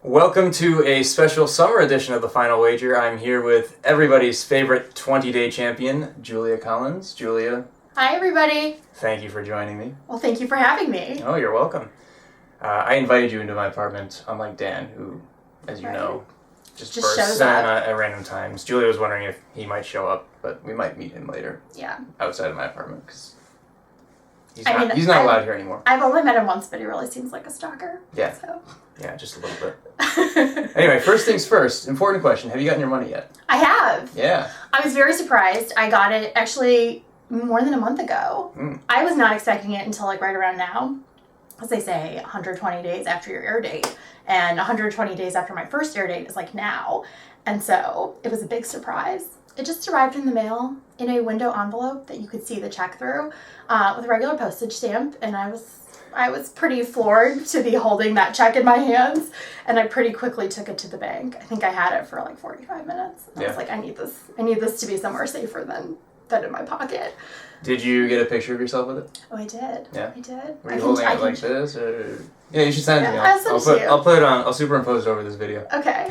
Welcome to a special summer edition of The Final Wager. I'm here with everybody's favorite 20-day champion, Julia Collins. Julia. Hi, everybody. Thank you for joining me. Well, thank you for having me. Oh, you're welcome. I invited you into my apartment, unlike Dan, who, as you know, just bursts shows in up at random times. Julia was wondering if he might show up, but we might meet him later. Yeah. Outside of my apartment, because he's I've not allowed here anymore. I've only met him once, but he really seems like a stalker. Yeah. So. Yeah, just a little bit. Anyway, first things first. Important question. Have you gotten your money yet? I have. Yeah. I was very surprised. I got it actually more than a month ago. I was not expecting it until like right around now. As they say, 120 days after your air date. And 120 days after my first air date is like now. And so it was a big surprise. It just arrived in the mail in a window envelope that you could see the check through with a regular postage stamp. And I was pretty floored to be holding that check in my hands. And I pretty quickly took it to the bank. I think I had it for like 45 minutes. And I was like, I need this to be somewhere safer than in my pocket. Did you get a picture of yourself with it? Oh, I did. Yeah. I did. Were you holding it like this? Or... Yeah, you should send it to me. I'll put it on. I'll superimpose it over this video. Okay.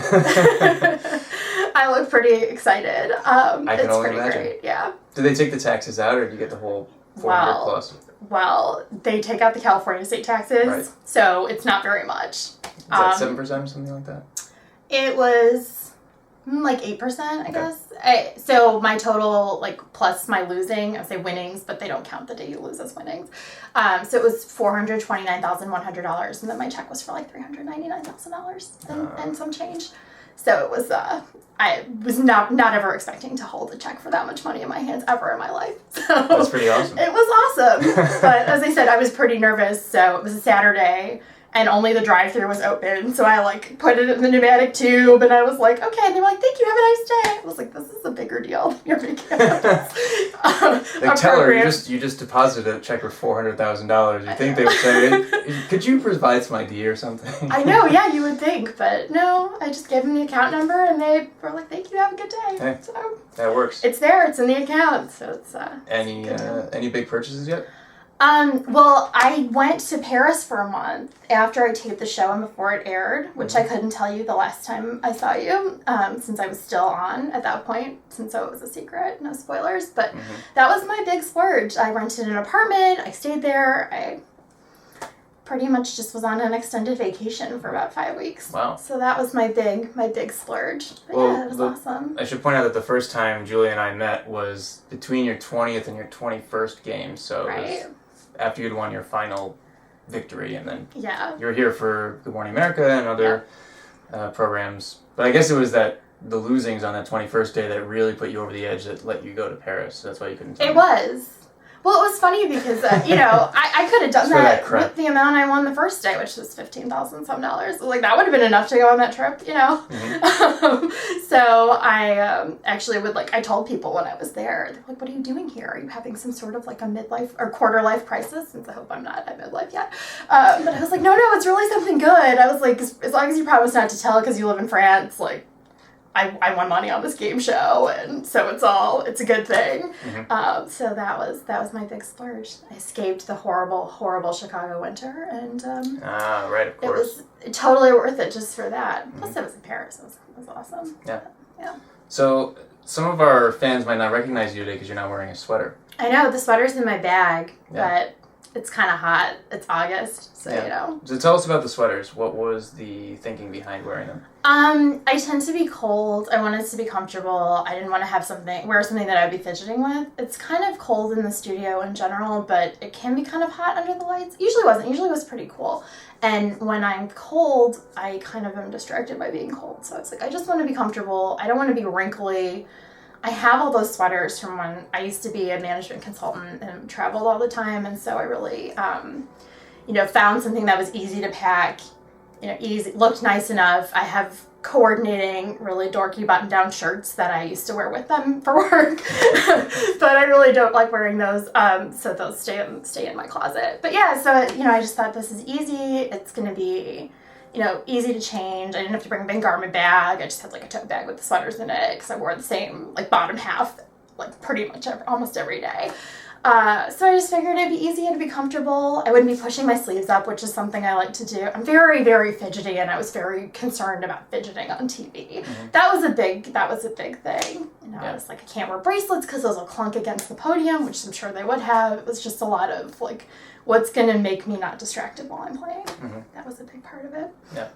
I look pretty excited. I can only imagine. Great. Yeah. Do they take the taxes out, or do you get the whole 400 plus? Well, they take out the California state taxes, right. So it's not very much. Is that 7% or something like that? It was like 8%, I guess. So my total, like plus my losing, I would say winnings, but they don't count the day you lose as winnings. So it was $429,100, and then my check was for like $399,000 and some change. So it was, I was not ever expecting to hold a check for that much money in my hands ever in my life. So that's pretty awesome. It was awesome. But as I said, I was pretty nervous. So it was a Saturday and only the drive-thru was open. So I like put it in the pneumatic tube and I was like, okay. And they were like, thank you, have a nice day. I was like, this is a bigger deal than you're making Like, tell her you just deposited a check for $400,000. You think they would say, could you provide some ID or something? I know, yeah, you would think, but no, I just gave them the account number and they were like, thank you, have a good day. Hey, so that works. It's there, it's in the account, so it's any big purchases yet? Well, I went to Paris for a month after I taped the show and before it aired, which I couldn't tell you the last time I saw you, since I was still on at that point, since it was a secret, no spoilers, but that was my big splurge. I rented an apartment, I stayed there, I pretty much just was on an extended vacation for about 5 weeks. Wow. So that was my big splurge. But well, yeah, it was awesome. I should point out that the first time Julia and I met was between your 20th and your 21st game, so right. It was after you'd won your final victory, and then you were here for Good Morning America and other programs. But I guess it was that the losings on that 21st day that really put you over the edge that let you go to Paris. So that's why you couldn't tell me. It was. Well, it was funny because, I could have done that with the amount I won the first day, which was $15,000 some dollars. Like, that would have been enough to go on that trip, So I actually I told people when I was there, they're like, what are you doing here? Are you having some sort of like a midlife or quarter life crisis? Since I hope I'm not at midlife yet. But I was like, no, it's really something good. I was like, as long as you promise not to tell because you live in France, like, I won money on this game show, and so it's a good thing. So that was my big splurge. I escaped the horrible Chicago winter, and right, of course. It was totally worth it just for that. Plus, it was in Paris. It was awesome. Yeah. Yeah. So some of our fans might not recognize you today because you're not wearing a sweater. I know the sweater's in my bag, but it's kind of hot. It's August, so So tell us about the sweaters. What was the thinking behind wearing them? I tend to be cold. I wanted to be comfortable. I didn't want to wear something that I'd be fidgeting with. It's kind of cold in the studio in general, but it can be kind of hot under the lights. Usually wasn't. Usually it was pretty cool. And when I'm cold, I kind of am distracted by being cold. So it's like, I just want to be comfortable. I don't want to be wrinkly. I have all those sweaters from when I used to be a management consultant and traveled all the time. And so I really, found something that was easy to pack, looked nice enough. I have coordinating really dorky button-down shirts that I used to wear with them for work. But I really don't like wearing those. So those stay in my closet. But yeah, so, I just thought this is easy. It's going to be easy to change. I didn't have to bring a big garment bag. I just had like a tote bag with the sweaters in it because I wore the same like bottom half like pretty much almost every day. So I just figured it'd be easy, it'd be comfortable. I wouldn't be pushing my sleeves up, which is something I like to do. I'm very, very fidgety, and I was very concerned about fidgeting on TV. Mm-hmm. That was a big thing. I Yeah. was like, I can't wear bracelets because those will clunk against the podium, which I'm sure they would have. It was just a lot of like, what's gonna make me not distracted while I'm playing. Mm-hmm. That was a big part of it. Yeah.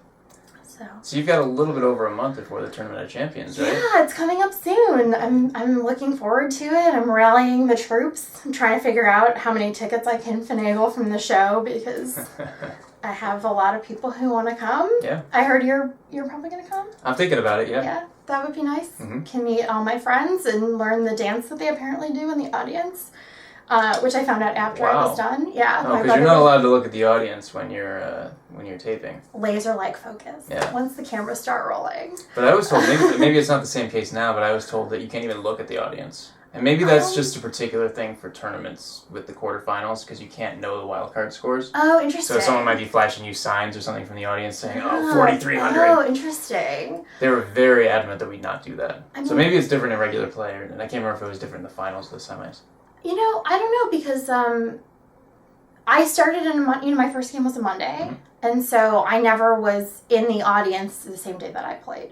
So you've got a little bit over a month before the Tournament of Champions, right? yeah, it's coming up soon. I'm looking forward to it. I'm rallying the troops. I'm trying to figure out how many tickets I can finagle from the show because I have a lot of people who want to come. Yeah. I heard you're probably going to come. I'm thinking about it, yeah. Yeah, that would be nice. Mm-hmm. Can meet all my friends and learn the dance that they apparently do in the audience, which I found out after I was done. Yeah. Oh, because you're not allowed to look at the audience when you're taping. Laser-like focus. Yeah. Once the cameras start rolling. But I was told, maybe it's not the same case now, but I was told that you can't even look at the audience. And maybe that's just a particular thing for tournaments with the quarterfinals, because you can't know the wildcard scores. Oh, interesting. So someone might be flashing you signs or something from the audience saying, 4,300. Oh, interesting. They were very adamant that we not do that. I So mean- maybe it's different in regular play, and I can't remember if it was different in the finals or the semis. I don't know because I started my first game was a Monday, Mm-hmm. and so I never was in the audience the same day that I played.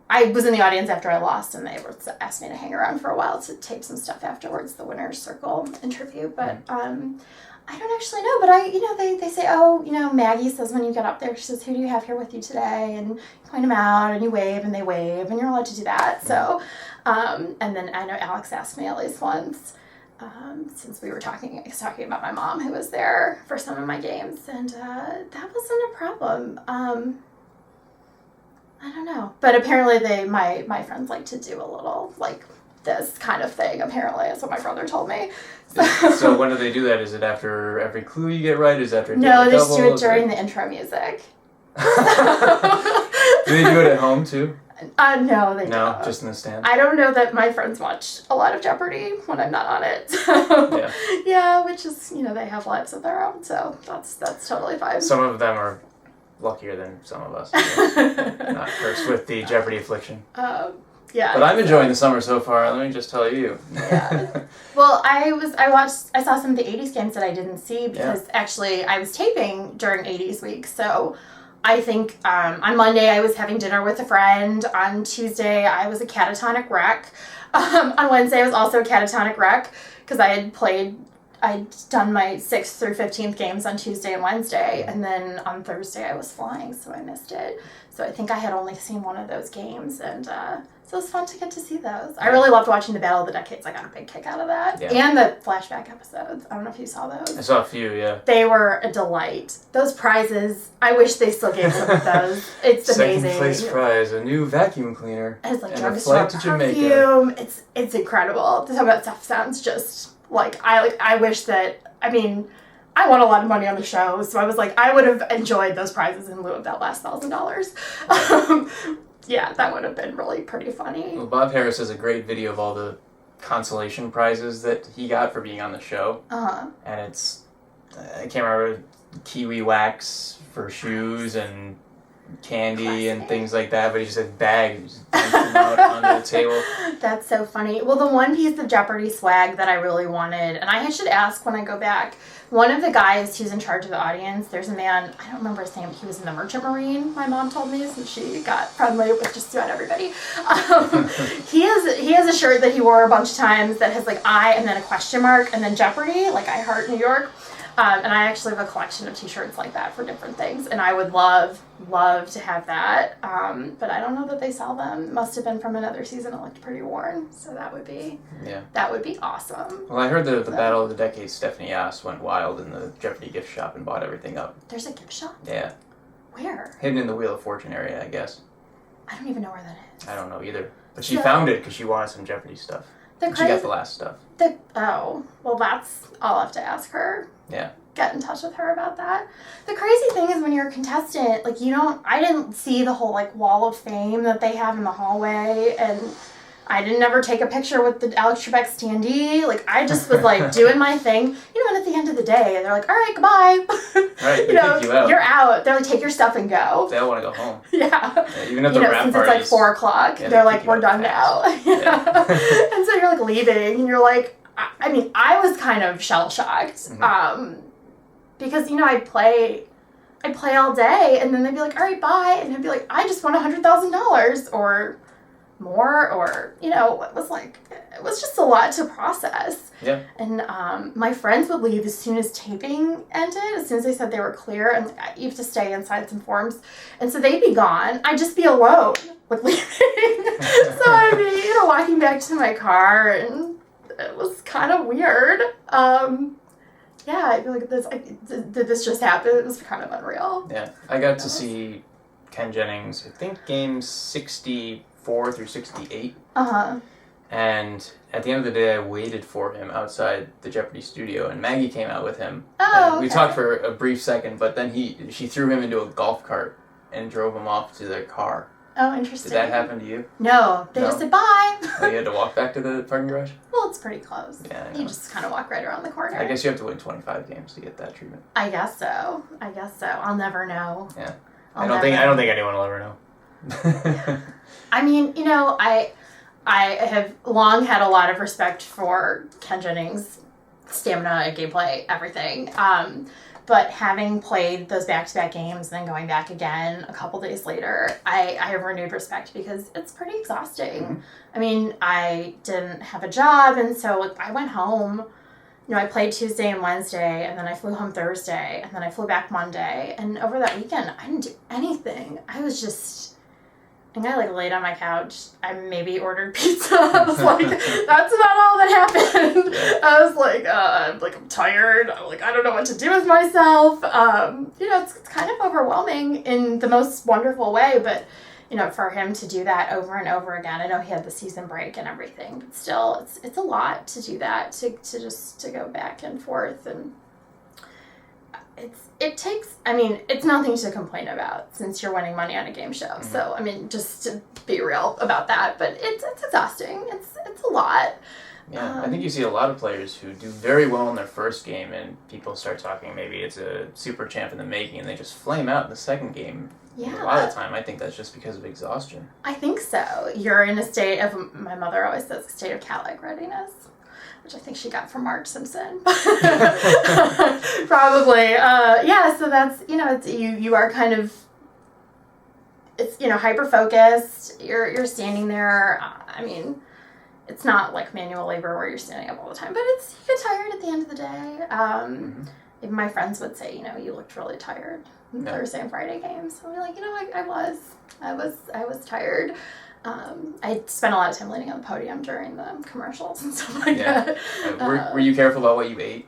I was in the audience after I lost, and they asked me to hang around for a while to tape some stuff afterwards, the winner's circle interview. But I don't actually know. But they say, Maggie says when you get up there, she says, who do you have here with you today? And you point them out, and you wave, and they wave, and you're allowed to do that. So, and then I know Alex asked me at least once. Since I was talking about my mom who was there for some of my games, and that wasn't a problem. I don't know, but apparently my friends like to do a little like this kind of thing. Apparently, that's what my brother told me. So when do they do that? Is it after every clue you get right? Is it after No, they double? just do it during the intro music. Do they do it at home too? No, they No, don't. just in the stands. I don't know that my friends watch a lot of Jeopardy when I'm not on it. So, yeah, which is they have lives of their own, so that's totally fine. Some of them are luckier than some of us. Not cursed with the Jeopardy affliction. Yeah. But I'm enjoying the summer so far. Let me just tell you. Yeah. Well, I saw some of the 80s games that I didn't see because actually I was taping during 80s week, so. I think on Monday I was having dinner with a friend. On Tuesday I was a catatonic wreck. On Wednesday I was also a catatonic wreck because I'd done my 6th through 15th games on Tuesday and Wednesday. And then on Thursday I was flying, so I missed it. So I think I had only seen one of those games. And so it was fun to get to see those. I really loved watching the Battle of the Decades. I got a big kick out of that. Yeah. And the flashback episodes. I don't know if you saw those. I saw a few, yeah. They were a delight. Those prizes, I wish they still gave some of those. It's amazing. Second place prize, a new vacuum cleaner. It's like and a flight to perfume. Jamaica. It's incredible. Some of that stuff sounds just I wish that, I won a lot of money on the show, so I was like, I would have enjoyed those prizes in lieu of that last $1,000. Yeah, that would have been really pretty funny. Well, Bob Harris has a great video of all the consolation prizes that he got for being on the show. Uh-huh. And it's, I can't remember, kiwi wax for shoes and candy and things like that, but he just had bags out onto the table. That's so funny. Well, the one piece of Jeopardy swag that I really wanted, and I should ask when I go back, one of the guys who's in charge of the audience, there's a man, I don't remember his name, he was in the Merchant Marine, my mom told me, so she got friendly with just about everybody. He has a shirt that he wore a bunch of times that has I and then a question mark and then Jeopardy, like I Heart New York. And I actually have a collection of t-shirts like that for different things, and I would love to have that, but I don't know that they sell them. It must have been from another season. It looked pretty worn, so that would be awesome. Well, I heard that the Battle of the Decades, Stephanie Yass went wild in the Jeopardy gift shop and bought everything up. There's a gift shop? Yeah. Where? Hidden in the Wheel of Fortune area, I guess. I don't even know where that is. I don't know either, but she found it because she wanted some Jeopardy stuff. She got the last stuff. I'll have to ask her. Yeah. Get in touch with her about that. The crazy thing is when you're a contestant, I didn't see the whole wall of fame that they have in the hallway, and I didn't ever take a picture with the Alex Trebek standee. I just was doing my thing. And at the end of the day, they're like, all right, goodbye. Right, they kick you out. You're out. They're like, take your stuff and go. They all want to go home. Yeah. Even at the wrap since parties. It's 4:00, they're like, we're done now. Yeah. And so you're leaving, and you're like, I mean, I was kind of shell-shocked, because, you know, I'd play all day, and then they'd be like, all right, bye, and I'd be like, I just won $100,000, or more, or, you know, it was just a lot to process. Yeah. And my friends would leave as soon as taping ended, as soon as they said they were clear, and you have to stay inside some forms, and so they'd be gone. I'd just be alone, like, leaving. So I'd be, you know, walking back to my car, and it was kind of weird. Yeah, I feel like did this just happen? It was kind of unreal. Yeah, I got to see Ken Jennings, I think games 64 through 68. And at the end of the day, I waited for him outside the Jeopardy studio, and Maggie came out with him. Oh, We talked for a brief second, but then she threw him into a golf cart and drove him off to their car. Oh, interesting. Did that happen to you? No, they just said bye. Oh, you had to walk back to the parking garage? Well, it's pretty close. Yeah, you just kind of walk right around the corner. I guess you have to win 25 games to get that treatment. I guess so. I'll never know. Yeah. I don't think anyone will ever know. I mean, you know, I have long had a lot of respect for Ken Jennings' stamina, gameplay, everything. But having played those back-to-back games and then going back again a couple days later, I have renewed respect because it's pretty exhausting. I mean, I didn't have a job, and so I went home. You know, I played Tuesday and Wednesday, and then I flew home Thursday, and then I flew back Monday. And over that weekend, I didn't do anything. I was just... I think I, like, laid on my couch. I maybe ordered pizza. I was like, that's about all that happened. I was like, I'm tired. I'm like, I don't know what to do with myself. You know, it's kind of overwhelming in the most wonderful way, but, you know, for him to do that over and over again, I know he had the season break and everything, but still, it's a lot to do that, to go back and forth, and it takes, I mean, it's nothing to complain about since you're winning money on a game show. So, I mean, just to be real about that, but it's exhausting. It's a lot. Yeah, I think you see a lot of players who do very well in their first game, and people start talking, maybe it's a super champ in the making, and they just flame out in the second game. Yeah. A lot of the time, I think that's just because of exhaustion. I think so. You're in a state of, my mother always says, a state of cat-like readiness, which I think she got from Marge Simpson. Probably. Yeah, so that's, you know, it's, you are kind of, it's, you know, hyper-focused. You're standing there. I mean, it's not like manual labor where you're standing up all the time, but you get tired at the end of the day. Even my friends would say, you know, you looked really tired in Thursday and Friday games. So I'd be like, you know, I was tired. I spent a lot of time leaning on the podium during the commercials and stuff like that. Were you careful about what you ate?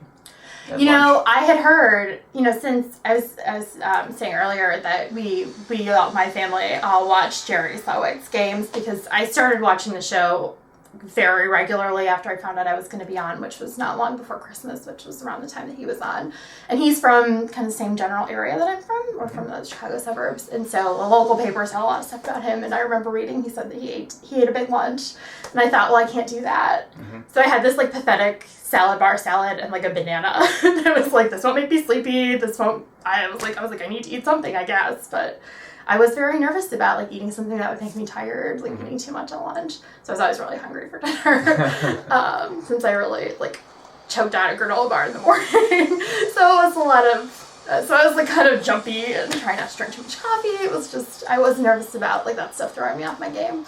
You know, I had heard, you know, since I was saying earlier that we my family all watched Jerry Slowick's games, because I started watching the show very regularly after I found out I was going to be on, which was not long before Christmas, which was around the time that he was on. And he's from kind of the same general area that I'm from, or from the Chicago suburbs. And so the local papers had a lot of stuff about him. And I remember reading, he said that he ate a big lunch. And I thought, well, I can't do that. So I had this like pathetic bar salad and like a banana. And I was like, this won't make me sleepy. I was like, I need to eat something, I guess. But I was very nervous about like eating something that would make me tired, like eating too much at lunch. So I was always really hungry for dinner, since I really like choked on a granola bar in the morning. So it was a lot of, so I was like kind of jumpy and trying not to drink too much coffee. It was just, I was nervous about like that stuff throwing me off my game.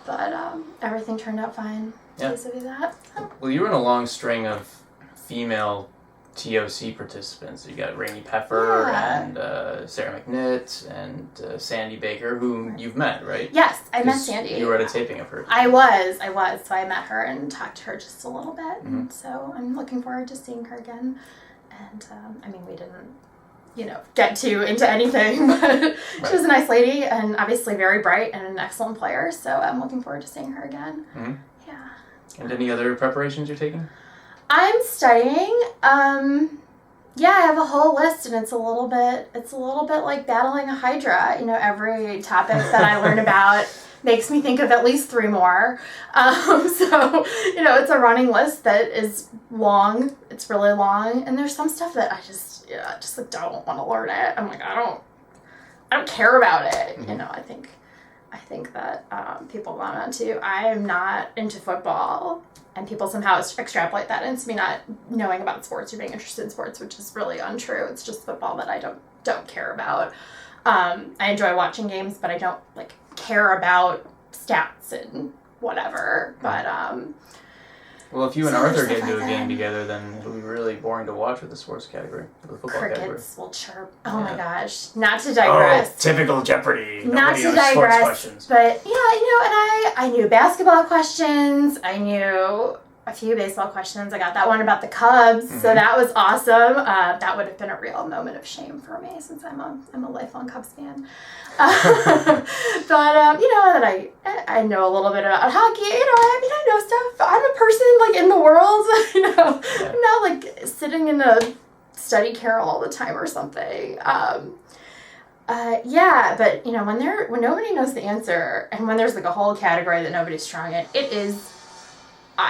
But everything turned out fine. Yeah. Vis-a-vis that. Well, you were in a long string of female TOC participants. You got Rainey Peffer and Sarah McNitt and Sandy Baker, whom you've met, right? Yes, I met Sandy. You were at a taping of her. I was. So I met her and talked to her just a little bit. And so I'm looking forward to seeing her again. And I mean, we didn't, you know, get too into anything, but she was a nice lady and obviously very bright and an excellent player. So I'm looking forward to seeing her again. Yeah. And any other preparations you're taking? I'm studying. Yeah, I have a whole list, and it's a little bit like battling a hydra. You know, every topic that I learn about makes me think of at least 3 more. So, you know, it's a running list that is long. It's really long, and there's some stuff that I just like, don't want to learn it. I'm like, I don't care about it. You know, I think that people want on to. I am not into football And people somehow extrapolate that into me not knowing about sports or being interested in sports, which is really untrue. It's just football that I don't care about. I enjoy watching games, but I don't like care about stats and whatever. But well, if you and Arthur get into a game together, then it'll be really boring to watch with the sports category, the football crickets category. Will chirp. Oh my gosh! Not to digress. Oh, typical Jeopardy. Not Nobody to knows sports digress. Questions. But and I knew basketball questions. I knew a few baseball questions. I got that one about the Cubs, so that was awesome. That would have been a real moment of shame for me since I'm a lifelong Cubs fan. But that I know a little bit about hockey. I know stuff. I'm a person like in the world. I'm not like sitting in a study carrel all the time or something. But when nobody knows the answer and when there's like a whole category that nobody's strong in, it is.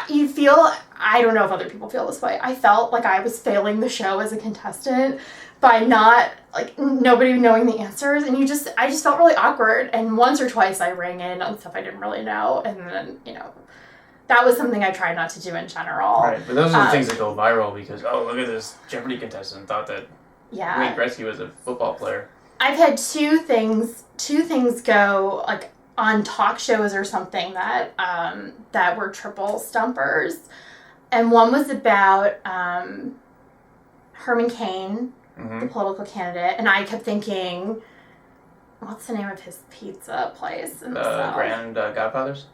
You feel, I don't know if other people feel this way. I felt like I was failing the show as a contestant by not, like, nobody knowing the answers. And I just felt really awkward. And once or twice I rang in on stuff I didn't really know. And then, that was something I tried not to do in general. Right, but those are the things that go viral because, oh, look at this Jeopardy contestant thought that Wayne Gretzky was a football player. I've had two things go, like, on talk shows or something that were triple stumpers, and one was about Herman Cain, the political candidate, and I kept thinking, what's the name of his pizza place in the South? Grand Godfathers,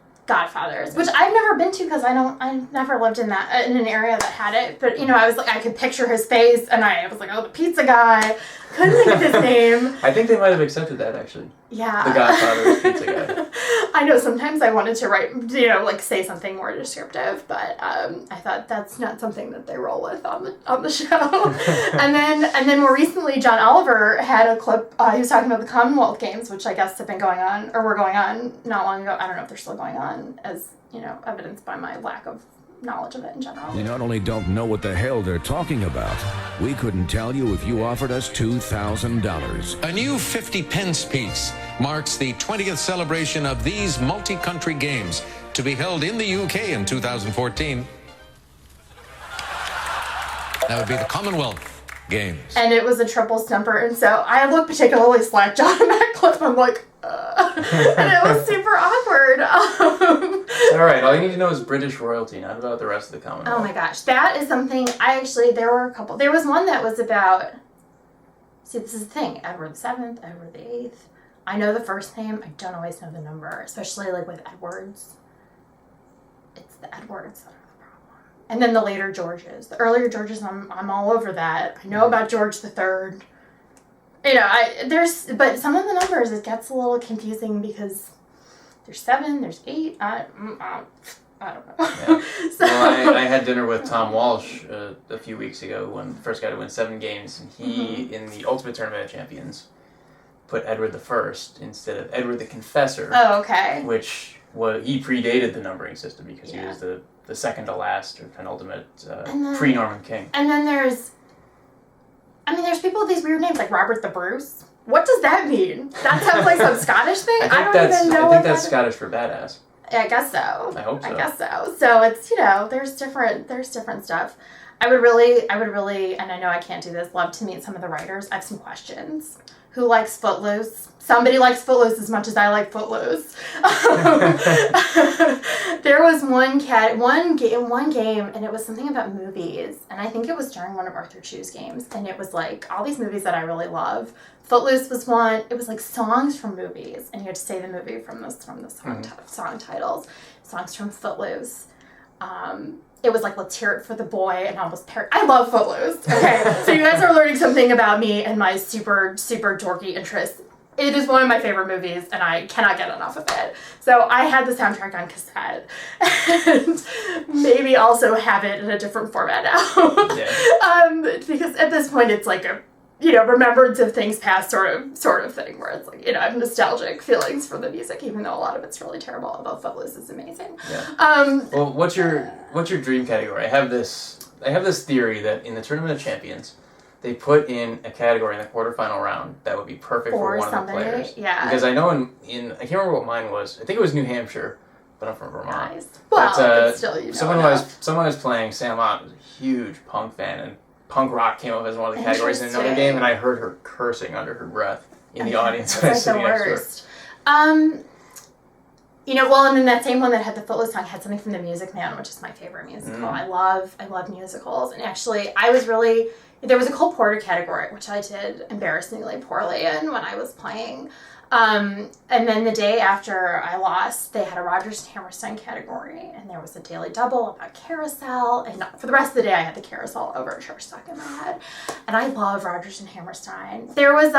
which I've never been to because I never lived in an area that had it. But I was like, I could picture his face, and I was like, oh, the pizza guy. Couldn't think of his name. I think they might have accepted that actually. Yeah. The Godfather's pizza guy. I know sometimes I wanted to write, like say something more descriptive, but I thought that's not something that they roll with on the show. and then more recently, John Oliver had a clip. He was talking about the Commonwealth Games, which I guess have been going on or were going on not long ago. I don't know if they're still going on, as evidenced by my lack of knowledge of it in general. You not only don't know what the hell they're talking about, we couldn't tell you if you offered us $2,000. A new 50 pence piece marks the 20th celebration of these multi-country games to be held in the UK in 2014. That would be the Commonwealth Games. And it was a triple stumper, and so I look particularly slack-jawed in that clip. I'm like, and it was super awkward. All right, all you need to know is British royalty, not about the rest of the Commonwealth. Oh my gosh, that is something there were a couple. There was one that was about, see, this is the thing, Edward VII, Edward VIII. I know the first name, I don't always know the number, especially like with Edwards. It's the Edwards that are the problem. And then the later Georges. The earlier Georges, I'm all over that. I know about George III. But some of the numbers, it gets a little confusing because there's 7, there's 8. I don't know. Yeah. Well, I had dinner with Tom Walsh a few weeks ago, when the first guy to win 7 games, and he, in the Ultimate Tournament of Champions, put Edward I instead of Edward the Confessor. Oh, okay. Which he predated the numbering system because he was the second to last or penultimate pre-Norman king. And then there's people with these weird names like Robert the Bruce. What does that mean? That's like some Scottish thing? I don't even know. I think that's Scottish for badass. I guess so. I hope so. I guess so. So it's, there's different stuff. I would really, and I know I can't do this, love to meet some of the writers. I have some questions. Who likes Footloose? Somebody likes Footloose as much as I like Footloose. There was one game, and it was something about movies, and I think it was during one of Arthur Chu's games, and it was like all these movies that I really love. Footloose was one. It was like songs from movies, and you had to say the movie from the song titles. Songs from Footloose. It was like, let's hear it for the boy, and almost I love Footloose. Okay, so you guys are learning something about me and my super, super dorky interests. It is one of my favorite movies, and I cannot get enough of it. So I had the soundtrack on cassette, and maybe also have it in a different format now. Yeah. Because at this point, it's like a remembrance of things past sort of thing, where it's like, I have nostalgic feelings for the music, even though a lot of it's really terrible, although Footloose is amazing. Yeah. Well, what's your dream category? I have this theory that in the Tournament of Champions, they put in a category in the quarterfinal round that would be perfect for one of the players. Yeah. Because I know in I can't remember what mine was. I think it was New Hampshire, but I'm from Vermont. Nice. Well, but still, you know someone was playing Sam Ott was a huge punk fan, and punk rock came up as one of the categories in another game, and I heard her cursing under her breath in the audience. It's like the worst. You know, well, and then that same one that had the Footloose song had something from The Music Man, which is my favorite musical. I love musicals. And actually, there was a Cole Porter category, which I did embarrassingly poorly in when I was playing. And then the day after I lost, they had a Rodgers and Hammerstein category, and there was a daily double about Carousel. And for the rest of the day, I had the Carousel overture stuck in my head. And I love Rodgers and Hammerstein. There was,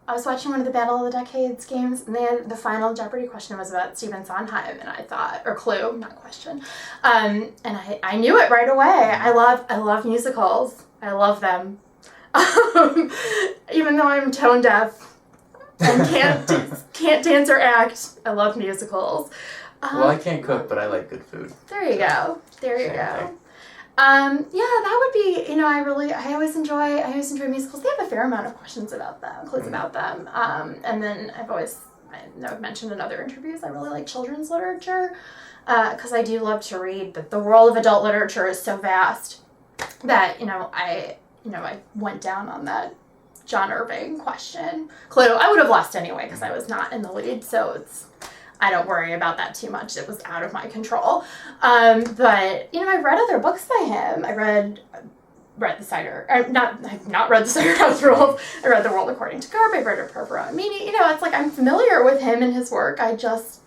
I was watching one of the Battle of the Decades games, and the final Jeopardy question was about Stephen Sondheim, and I thought, or clue, not question, and I knew it right away. I love musicals. I love them, even though I'm tone deaf and can't dance or act. I love musicals. Well, I can't cook, but I like good food. There you go. Yeah, that would be, you know, I always enjoy musicals. They have a fair amount of questions about them, clues about them. And then I've mentioned in other interviews, I really like children's literature, because I do love to read, but the world of adult literature is so vast that, I went down on that John Irving question. Clue, I would have lost anyway, because I was not in the lead, so I don't worry about that too much. It was out of my control. But, I've read other books by him. I read the Cider, I've not read the Cider House Rules. I read The World According to Garp. I've read A Prayer for Meaning. It's like I'm familiar with him and his work. I just,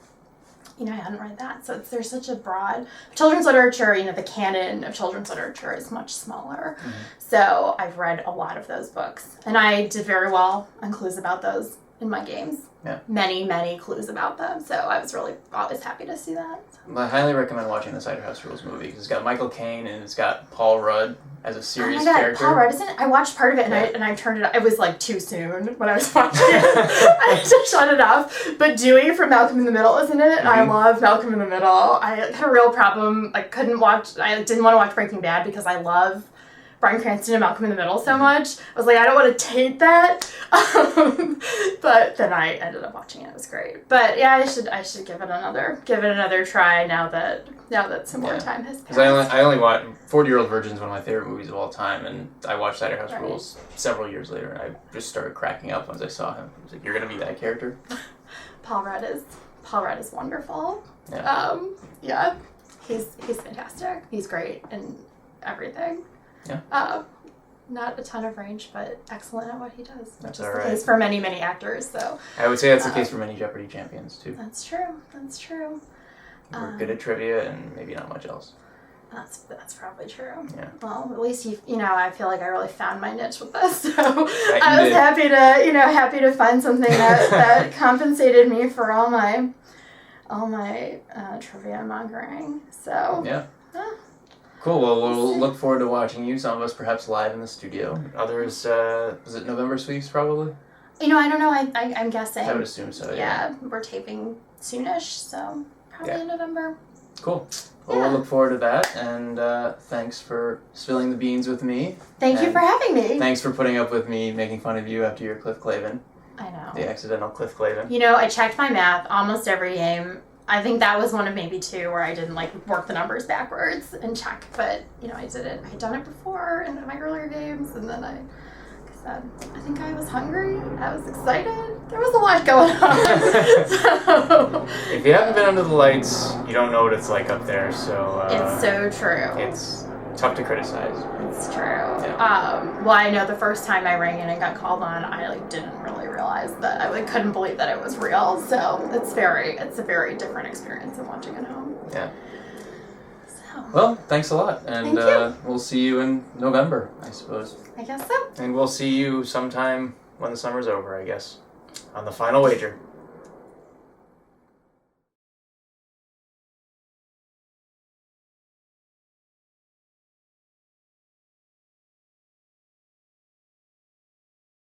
I hadn't read that. So there's such a broad children's literature. The canon of children's literature is much smaller. Mm-hmm. So I've read a lot of those books. And I did very well on clues about those in my games. Yeah. Many, many clues about them. So I was really always happy to see that. So. I highly recommend watching the Cider House Rules movie, because it's got Michael Caine and it's got Paul Rudd as a serious character. Paul Rudd, isn't it? I watched part of it and I turned it off. It was like too soon when I was watching it. I had to shut it off. But Dewey from Malcolm in the Middle is in it. Mm-hmm. I love Malcolm in the Middle. I had a real problem. I didn't want to watch Breaking Bad because I love Bryan Cranston and Malcolm in the Middle so much. I was like, I don't want to taint that. But then I ended up watching it. It was great. But yeah, I should give it another try now that some more time has passed. Because I only watched 40-Year-Old Virgin is one of my favorite movies of all time, and I watched Cider House Rules several years later, and I just started cracking up once I saw him. I was like, you're gonna be that character? Paul Rudd is wonderful. Yeah. He's fantastic. He's great in everything. Yeah. Not a ton of range, but excellent at what he does. That's which is all right. the case for many, many actors. So I would say that's the case for many Jeopardy champions too. That's true. We're good at trivia and maybe not much else. That's probably true. Yeah. Well, at least I feel like I really found my niche with this. So I was happy to find something that compensated me for all my trivia mongering. So yeah. Cool. Well, we'll look forward to watching you. Some of us perhaps live in the studio. Others, is it November sweeps probably? I don't know. I'm guessing. I would assume so. Yeah, we're taping soonish, so probably in November. Cool. Well, we'll look forward to that, and thanks for spilling the beans with me. Thank you for having me. Thanks for putting up with me making fun of you after your Cliff Clavin. I know. The accidental Cliff Clavin. I checked my math almost every game. I think that was one of maybe two where I didn't work the numbers backwards and check, but I did it. I had done it before in my earlier games, and then I think I was hungry. I was excited. There was a lot going on. So. If you haven't been under the lights, you don't know what it's like up there. So it's so true. It's tough to criticize. It's true. Yeah. Well, I know the first time I rang in and got called on, I didn't really realize that. I couldn't believe that it was real. So it's a very different experience than watching at home. Yeah. So. Well, thanks a lot, and Thank you. We'll see you in November, I suppose. I guess so. And we'll see you sometime when the summer's over, I guess, on the final wager.